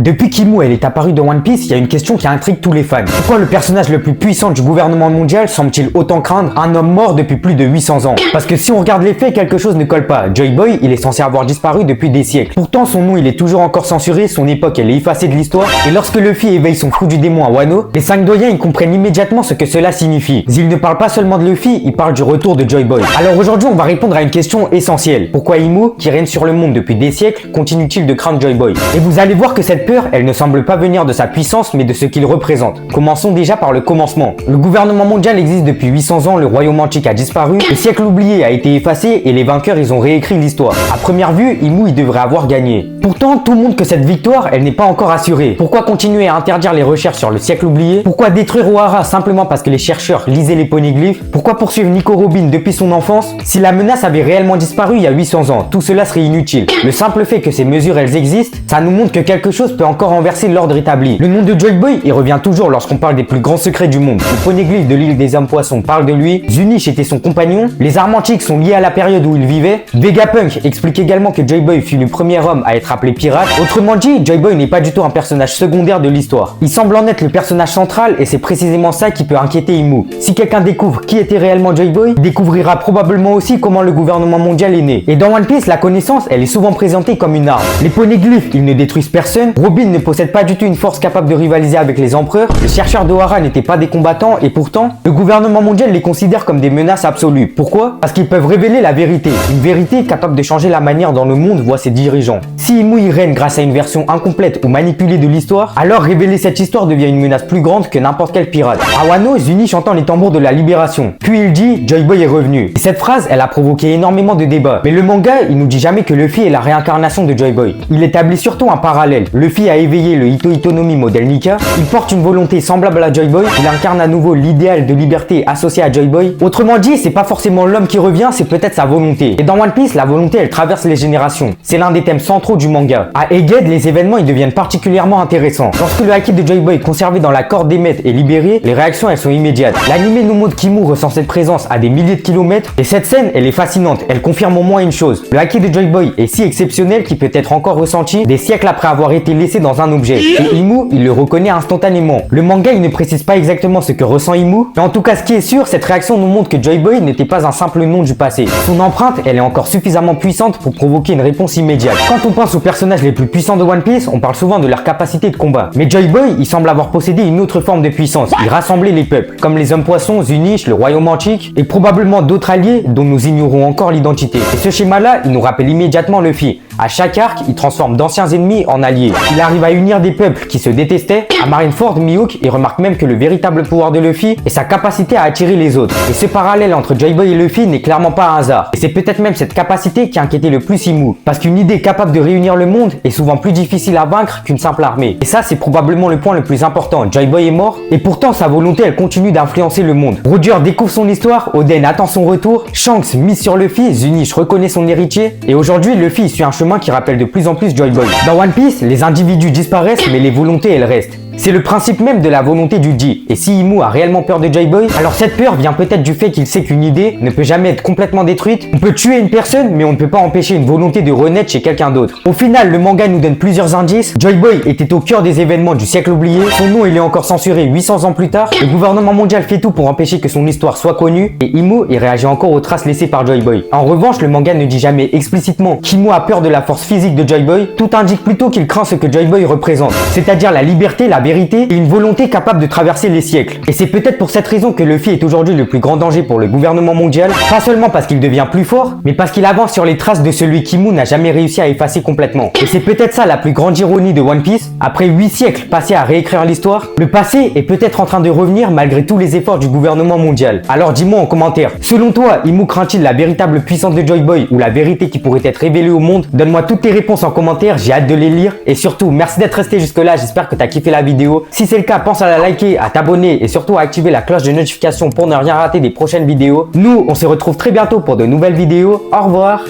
Depuis qu'Imu elle est apparue dans One Piece, il y a une question qui intrigue tous les fans. Pourquoi le personnage le plus puissant du gouvernement mondial semble-t-il autant craindre un homme mort depuis plus de 800 ans? Parce que si on regarde les faits, quelque chose ne colle pas. Joy Boy, il est censé avoir disparu depuis des siècles. Pourtant, son nom il est toujours encore censuré, son époque elle est effacée de l'histoire. Et lorsque Luffy éveille son fruit du démon à Wano, les 5 doyens ils comprennent immédiatement ce que cela signifie. Ils ne parlent pas seulement de Luffy, ils parlent du retour de Joy Boy. Alors aujourd'hui, on va répondre à une question essentielle. Pourquoi Imu, qui règne sur le monde depuis des siècles, continue-t-il de craindre Joy Boy? Et vous allez voir que cette peur, elle ne semble pas venir de sa puissance, mais de ce qu'il représente. Commençons déjà par le commencement. Le gouvernement mondial existe depuis 800 ans, le royaume antique a disparu, le siècle oublié a été effacé et les vainqueurs ils ont réécrit l'histoire. À première vue, Imu il devrait avoir gagné. Pourtant, tout montre que cette victoire, elle n'est pas encore assurée. Pourquoi continuer à interdire les recherches sur le siècle oublié? Pourquoi détruire Ohara simplement parce que les chercheurs lisaient les poneglyphes? Pourquoi poursuivre Nico Robin depuis son enfance? Si la menace avait réellement disparu il y a 800 ans, tout cela serait inutile. Le simple fait que ces mesures elles existent, ça nous montre que quelque chose peut encore renverser l'ordre établi. Le nom de Joy Boy, il revient toujours lorsqu'on parle des plus grands secrets du monde. Le poneglyphe de l'île des hommes poissons parle de lui, Zuniche était son compagnon, les armes antiques sont liées à la période où il vivait, Vegapunk explique également que Joy Boy fut le premier homme à être appelé pirate. Autrement dit, Joy Boy n'est pas du tout un personnage secondaire de l'histoire. Il semble en être le personnage central et c'est précisément ça qui peut inquiéter Imu. Si quelqu'un découvre qui était réellement Joy Boy, il découvrira probablement aussi comment le gouvernement mondial est né. Et dans One Piece, la connaissance, elle est souvent présentée comme une arme. Les poneglyphes, ils ne détruisent personne, Robin ne possède pas du tout une force capable de rivaliser avec les empereurs, les chercheurs d'Ohara n'étaient pas des combattants et pourtant, le gouvernement mondial les considère comme des menaces absolues. Pourquoi? Parce qu'ils peuvent révéler la vérité. Une vérité capable de changer la manière dont le monde voit ses dirigeants. Si Imu y règne grâce à une version incomplète ou manipulée de l'histoire, alors révéler cette histoire devient une menace plus grande que n'importe quel pirate. À Wano, Zuniche entend les tambours de la libération. Puis il dit « Joy Boy est revenu ». Et cette phrase, elle a provoqué énormément de débats. Mais le manga, il nous dit jamais que Luffy est la réincarnation de Joy Boy. Il établit surtout un parallèle. Luffy a éveillé le Ito Itonomi modèle Nika. Il porte une volonté semblable à Joy Boy. Il incarne à nouveau l'idéal de liberté associé à Joy Boy. Autrement dit, c'est pas forcément l'homme qui revient, c'est peut-être sa volonté. Et dans One Piece, la volonté, elle traverse les générations. C'est l'un des thèmes centraux du manga. À Egghead, les événements ils deviennent particulièrement intéressants. Lorsque le haki de Joy Boy conservé dans la corde d'Emmet est libéré, les réactions elles sont immédiates. L'anime nous montre qu'Imu ressent cette présence à des milliers de kilomètres et cette scène elle est fascinante. Elle confirme au moins une chose. Le haki de Joy Boy est si exceptionnel qu'il peut être encore ressenti des siècles après avoir été laissé dans un objet. Et Imu, il le reconnaît instantanément. Le manga il ne précise pas exactement ce que ressent Imu, mais en tout cas ce qui est sûr, cette réaction nous montre que Joy Boy n'était pas un simple nom du passé. Son empreinte elle est encore suffisamment puissante pour provoquer une réponse immédiate. Quand on pense aux personnages les plus puissants de One Piece, on parle souvent de leur capacité de combat. Mais Joy Boy, il semble avoir possédé une autre forme de puissance. Il rassemblait les peuples, comme les hommes poissons, Zuniche, le royaume antique, et probablement d'autres alliés dont nous ignorons encore l'identité. Et ce schéma-là, il nous rappelle immédiatement Luffy. À chaque arc, il transforme d'anciens ennemis en alliés. Il arrive à unir des peuples qui se détestaient. À Marineford, Mihawk, il remarque même que le véritable pouvoir de Luffy est sa capacité à attirer les autres. Et ce parallèle entre Joy Boy et Luffy n'est clairement pas un hasard. Et c'est peut-être même cette capacité qui inquiétait le plus Imu. Parce qu'une idée capable de réunir le monde est souvent plus difficile à vaincre qu'une simple armée. Et ça, c'est probablement le point le plus important. Joy Boy est mort, et pourtant sa volonté, elle continue d'influencer le monde. Roger découvre son histoire, Oden attend son retour, Shanks mise sur Luffy, Zuniche reconnaît son héritier, et aujourd'hui, Luffy suit un chemin qui rappelle de plus en plus Joy Boy. Dans One Piece, les individus disparaissent, mais les volontés, elles restent. C'est le principe même de la volonté du Ji. Et si Imu a réellement peur de Joy Boy, alors cette peur vient peut-être du fait qu'il sait qu'une idée ne peut jamais être complètement détruite. On peut tuer une personne, mais on ne peut pas empêcher une volonté de renaître chez quelqu'un d'autre. Au final, le manga nous donne plusieurs indices. Joy Boy était au cœur des événements du siècle oublié. Son nom, il est encore censuré 800 ans plus tard. Le gouvernement mondial fait tout pour empêcher que son histoire soit connue. Et Imu, il réagit encore aux traces laissées par Joy Boy. En revanche, le manga ne dit jamais explicitement qu'Imu a peur de la force physique de Joy Boy. Tout indique plutôt qu'il craint ce que Joy Boy représente. C'est-à-dire la liberté, la vérité et une volonté capable de traverser les siècles. Et c'est peut-être pour cette raison que Luffy est aujourd'hui le plus grand danger pour le gouvernement mondial, pas seulement parce qu'il devient plus fort, mais parce qu'il avance sur les traces de celui qu'Imu n'a jamais réussi à effacer complètement. Et c'est peut-être ça la plus grande ironie de One Piece. Après 8 siècles passés à réécrire l'histoire, le passé est peut-être en train de revenir malgré tous les efforts du gouvernement mondial. Alors dis-moi en commentaire, selon toi, Imu craint-il la véritable puissance de Joy Boy ou la vérité qui pourrait être révélée au monde? Donne-moi toutes tes réponses en commentaire, j'ai hâte de les lire. Et surtout, merci d'être resté jusque là, j'espère que tu as kiffé la vidéo. Si c'est le cas, pense à la liker, à t'abonner et surtout à activer la cloche de notification pour ne rien rater des prochaines vidéos. Nous, on se retrouve très bientôt pour de nouvelles vidéos. Au revoir.